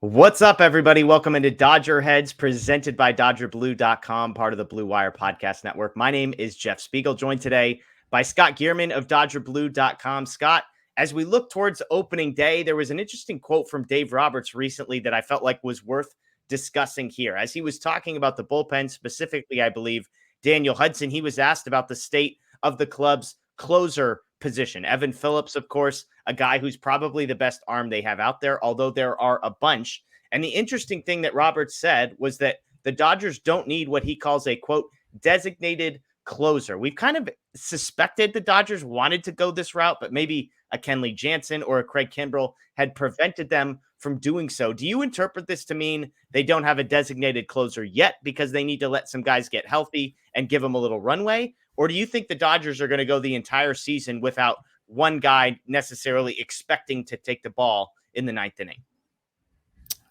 What's up, everybody? Welcome into DodgerHeads, presented by DodgerBlue.com, part of the Blue Wire Podcast Network. My name is Jeff Spiegel, joined today by Scott Geirman of DodgerBlue.com. Scott, as we look towards opening day, there was an interesting quote from Dave Roberts recently that I felt like was worth discussing here. As he was talking about the bullpen, specifically, I believe, Daniel Hudson, he was asked about the state of the club's closer position. Evan Phillips, of course, a guy who's probably the best arm they have out there, although there are a bunch. And the interesting thing that Roberts said was that the Dodgers don't need what he calls a, quote, designated closer. We've kind of suspected the Dodgers wanted to go this route, but maybe a Kenley Jansen or a Craig Kimbrell had prevented them from doing so. Do you interpret this to mean they don't have a designated closer yet because they need to let some guys get healthy and give them a little runway? Or do you think the Dodgers are going to go the entire season without one guy necessarily expecting to take the ball in the ninth inning?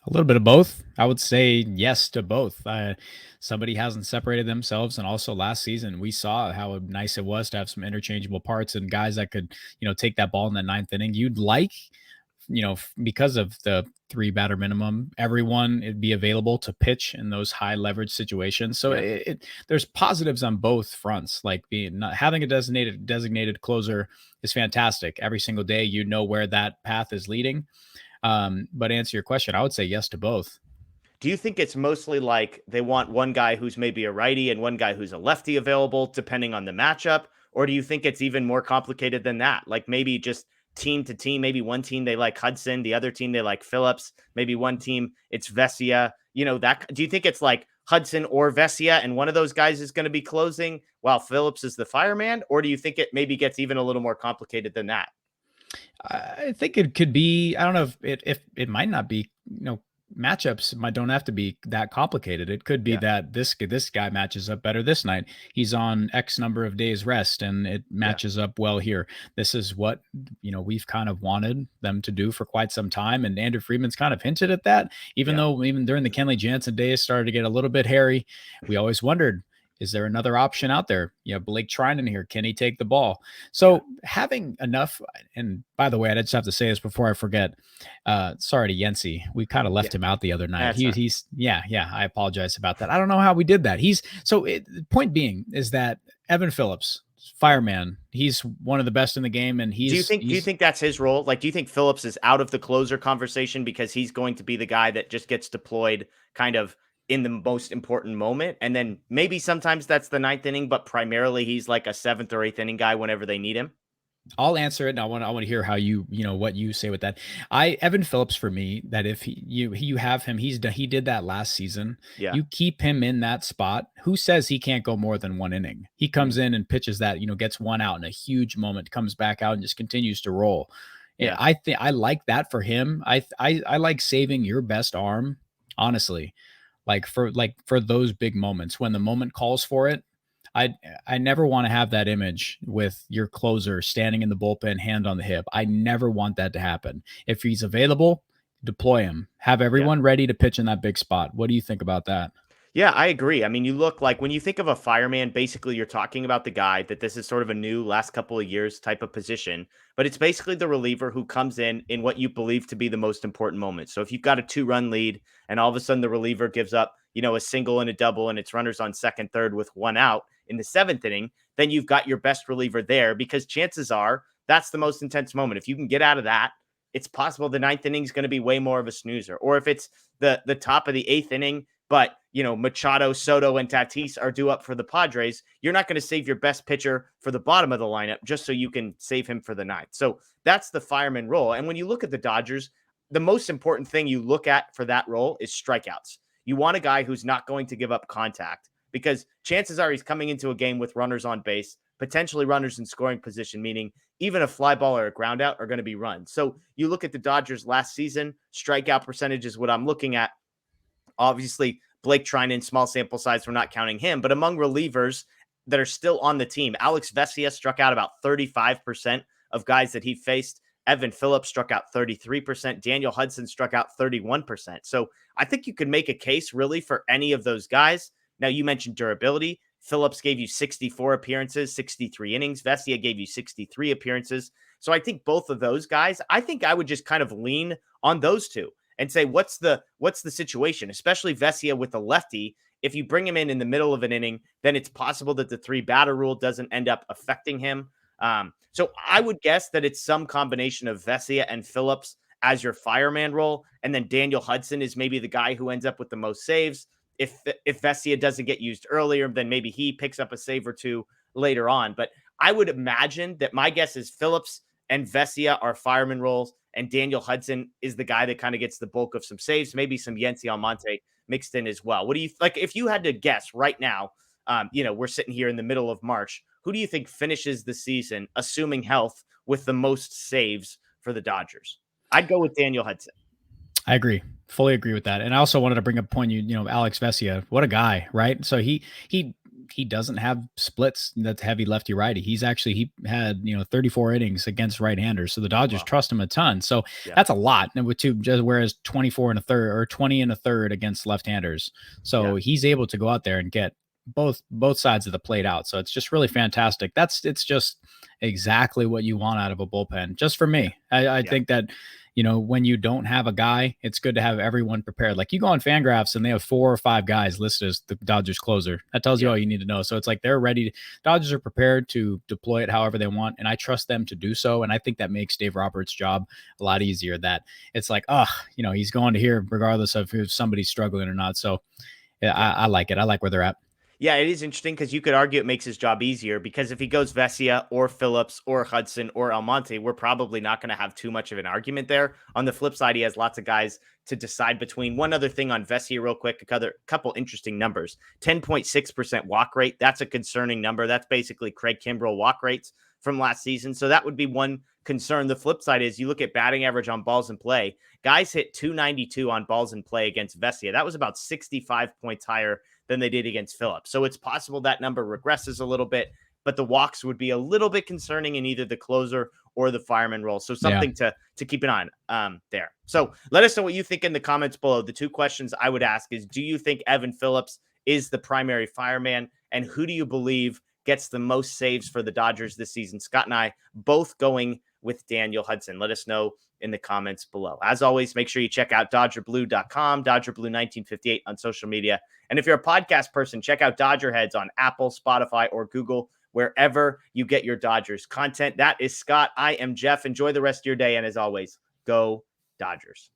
A little bit of both. I would say yes to both. Somebody hasn't separated themselves, and also last season we saw how nice it was to have some interchangeable parts and guys that could, take that ball in the ninth inning. You'd like, because of the 3-batter minimum, everyone it'd be available to pitch in those high leverage situations. So there's positives on both fronts. Like having a designated closer is fantastic. Every single day, you know where that path is leading. But answer your question, I would say yes to both. Do you think it's mostly like they want one guy who's maybe a righty and one guy who's a lefty available, depending on the matchup? Or do you think it's even more complicated than that? Like maybe just team to team, maybe one team they like Hudson, the other team they like Phillips, maybe one team it's Vesia. That do you think it's like Hudson or Vesia and one of those guys is going to be closing while Phillips is the fireman? Or do you think it maybe gets even a little more complicated than that? I think it could be. I don't know if it might not be. Matchups don't have to be that complicated. It could be that this guy matches up better this night. He's on X number of days rest, and it matches up well here. This is what we've kind of wanted them to do for quite some time, and Andrew Friedman's kind of hinted at that. Even though even during the Kenley Jansen days started to get a little bit hairy, we always wondered, is there another option out there? Blake Trinan here. Can he take the ball? So having enough, and by the way, I just have to say this before I forget. Sorry to Yency. We kind of left him out the other night. I apologize about that. I don't know how we did that. Point being is that Evan Phillips, fireman, he's one of the best in the game. And do you think that's his role? Like, do you think Phillips is out of the closer conversation because he's going to be the guy that just gets deployed kind of in the most important moment? And then maybe sometimes that's the ninth inning, but primarily he's like a seventh or eighth inning guy whenever they need him. I'll answer it. And I want to hear how what you say with that. Evan Phillips, for me, that if you have him, he did that last season. Yeah. You keep him in that spot. Who says he can't go more than one inning? He comes in and pitches that, gets one out in a huge moment, comes back out and just continues to roll. Yeah. I think I like that for him. I like saving your best arm, honestly. For those big moments when the moment calls for it. I never want to have that image with your closer standing in the bullpen, hand on the hip. I never want that to happen. If he's available, deploy him. Have everyone ready to pitch in that big spot. What do you think about that? Yeah, I agree. I mean, you look like when you think of a fireman, basically you're talking about the guy that this is sort of a new last couple of years type of position, but it's basically the reliever who comes in what you believe to be the most important moment. So if you've got a 2-run lead and all of a sudden the reliever gives up, a single and a double and it's runners on second, third with one out in the seventh inning, then you've got your best reliever there because chances are that's the most intense moment. If you can get out of that, it's possible the ninth inning is going to be way more of a snoozer. Or if it's the top of the eighth inning, but Machado, Soto, and Tatis are due up for the Padres, you're not going to save your best pitcher for the bottom of the lineup just so you can save him for the ninth. So that's the fireman role. And when you look at the Dodgers, the most important thing you look at for that role is strikeouts. You want a guy who's not going to give up contact because chances are he's coming into a game with runners on base, potentially runners in scoring position, meaning even a fly ball or a ground out are going to be run. So you look at the Dodgers last season, strikeout percentage is what I'm looking at. Obviously, Blake Trinan, small sample size, we're not counting him, but among relievers that are still on the team, Alex Vesia struck out about 35% of guys that he faced. Evan Phillips struck out 33%. Daniel Hudson struck out 31%. So I think you could make a case really for any of those guys. Now, you mentioned durability. Phillips gave you 64 appearances, 63 innings. Vesia gave you 63 appearances. So I think both of those guys, I think I would just kind of lean on those two. and say, what's the situation, especially Vesia with the lefty. If you bring him in the middle of an inning, then it's possible that the 3 batter rule doesn't end up affecting him. So I would guess that it's some combination of Vesia and Phillips as your fireman role, and then Daniel Hudson is maybe the guy who ends up with the most saves. If Vesia doesn't get used earlier, then maybe he picks up a save or two later on. But I would imagine that my guess is Phillips and Vesia are fireman roles, and Daniel Hudson is the guy that kind of gets the bulk of some saves, maybe some Yency Almonte mixed in as well. What do you like if you had to guess right now? We're sitting here in the middle of March. Who do you think finishes the season, assuming health, with the most saves for the Dodgers? I'd go with Daniel Hudson. I agree. Fully agree with that. And I also wanted to bring up a point, Alex Vesia, what a guy, right? So he doesn't have splits that's heavy lefty righty. He had 34 innings against right-handers. So the Dodgers trust him a ton. So that's a lot. And with whereas 24 and a third or 20 and a third against left-handers. So he's able to go out there and get both sides of the plate out. So it's just really fantastic. It's just exactly what you want out of a bullpen. Just for me, I think that, when you don't have a guy, it's good to have everyone prepared. Like you go on Fangraphs and they have 4 or 5 guys listed as the Dodgers closer. That tells you all you need to know. So it's like they're ready. Dodgers are prepared to deploy it however they want, and I trust them to do so. And I think that makes Dave Roberts' job a lot easier. That it's like, he's going to here regardless of if somebody's struggling or not. So I like it. I like where they're at. Yeah, it is interesting because you could argue it makes his job easier because if he goes Vesia or Phillips or Hudson or Almonte, we're probably not going to have too much of an argument there. On the flip side, he has lots of guys to decide between. One other thing on Vesia real quick, a couple interesting numbers. 10.6% walk rate. That's a concerning number. That's basically Craig Kimbrell walk rates from last season. So that would be one concern. The flip side is you look at batting average on balls in play. Guys hit 292 on balls in play against Vesia. That was about 65 points higher than they did against Phillips. So it's possible that number regresses a little bit, but the walks would be a little bit concerning in either the closer or the fireman role. So something to keep an eye on there. So let us know what you think in the comments below. The 2 questions I would ask is, do you think Evan Phillips is the primary fireman? And who do you believe gets the most saves for the Dodgers this season? Scott and I both going with Daniel Hudson. Let us know in the comments below. As always, make sure you check out DodgerBlue.com, DodgerBlue1958 on social media. And if you're a podcast person, check out DodgerHeads on Apple, Spotify, or Google, wherever you get your Dodgers content. That is Scott. I am Jeff. Enjoy the rest of your day. And as always, go Dodgers.